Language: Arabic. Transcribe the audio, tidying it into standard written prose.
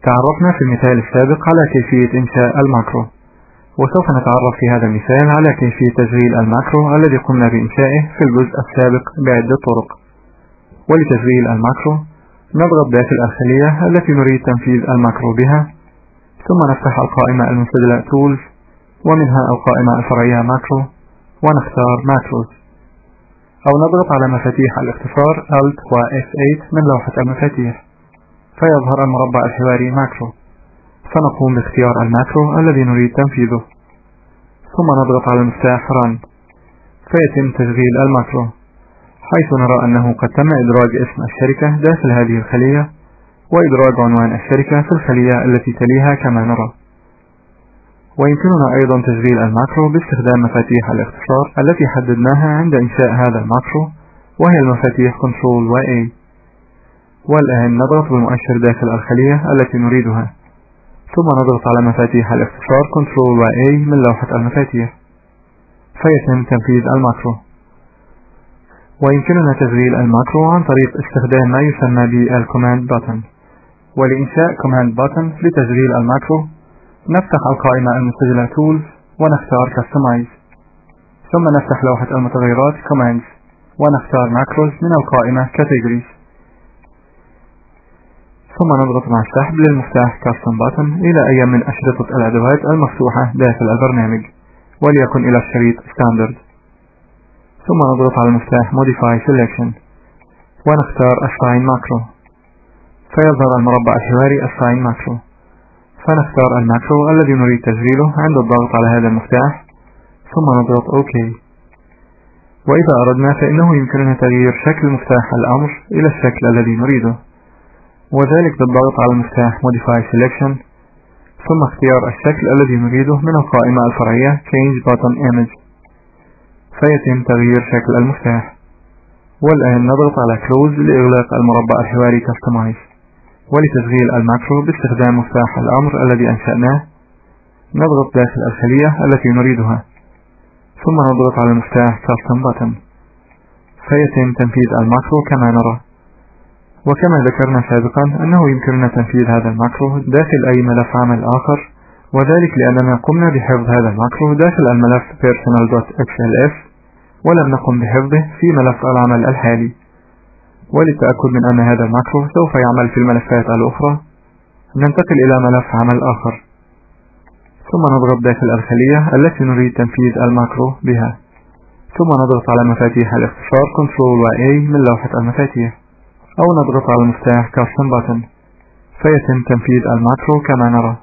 تعرفنا في المثال السابق على كيفية إنشاء الماكرو، وسوف نتعرف في هذا المثال على كيفية تشغيل الماكرو الذي قمنا بإنشائه في الجزء السابق بعدة طرق. ولتشغيل الماكرو نضغط داخل الخلية التي نريد تنفيذ الماكرو بها، ثم نفتح القائمة المنسدلة Tools ومنها القائمة الفرعية ماكرو ونختار ماكروز، أو نضغط على مفاتيح الاختصار Alt و F8 من لوحة المفاتيح فيظهر المربع الحواري ماكرو، فنقوم باختيار الماكرو الذي نريد تنفيذه، ثم نضغط على المفتاح Run فيتم تشغيل الماكرو، حيث نرى أنه قد تم إدراج اسم الشركة داخل هذه الخلية وإدراج عنوان الشركة في الخلية التي تليها كما نرى. ويمكننا أيضا تشغيل الماكرو باستخدام مفاتيح الاختصار التي حددناها عند إنشاء هذا الماكرو، وهي المفاتيح Ctrl و A. والآن نضغط بالمؤشر داخل الخلية التي نريدها، ثم نضغط على مفاتيح الاختصار Ctrl و A من لوحة المفاتيح فيتم تنفيذ الماكرو. ويمكننا تشغيل الماكرو عن طريق استخدام ما يسمى بالكوماند بutton. ولإنشاء كوماند بutton لتشغيل الماكرو نفتح القائمة المنسدلة Tools ونختار Customize، ثم نفتح لوحة المتغيرات Commands ونختار Macros من القائمة Categories، ثم نضغط مع السحب للمفتاح Custom Button إلى أي من أشرطة الأدوات المفتوحة داخل البرنامج، وليكن إلى الشريط Standard، ثم نضغط على المفتاح Modify Selection ونختار Assign Macro فيظهر المربع الحواري Assign Macro، فنختار الماكرو الذي نريد تشغيله عند الضغط على هذا المفتاح، ثم نضغط OK. وإذا أردنا فإنه يمكننا تغيير شكل مفتاح الأمر إلى الشكل الذي نريده، وذلك بالضغط على المفتاح Modify Selection ثم اختيار الشكل الذي نريده من القائمة الفرعية Change Button Image فيتم تغيير شكل المفتاح. والآن نضغط على Close لإغلاق المربع الحواري Customize. ولتشغيل الماكرو باستخدام مفتاح الأمر الذي أنشأناه نضغط داخل الخلية التي نريدها، ثم نضغط على المفتاح Custom Button فيتم تنفيذ الماكرو كما نرى. وكما ذكرنا سابقا أنه يمكننا تنفيذ هذا الماكرو داخل أي ملف عمل آخر، وذلك لأننا قمنا بحفظ هذا الماكرو داخل الملف personal.xlf ولم نقم بحفظه في ملف العمل الحالي. وللتأكد من أن هذا الماكرو سوف يعمل في الملفات الأخرى ننتقل إلى ملف عمل آخر، ثم نضغط داخل الخلية التي نريد تنفيذ الماكرو بها، ثم نضغط على مفاتيح الاختصار Ctrl و A من لوحة المفاتيح، أو نضغط على المفتاح Custom Button فيتم تنفيذ الماكرو كما نرى.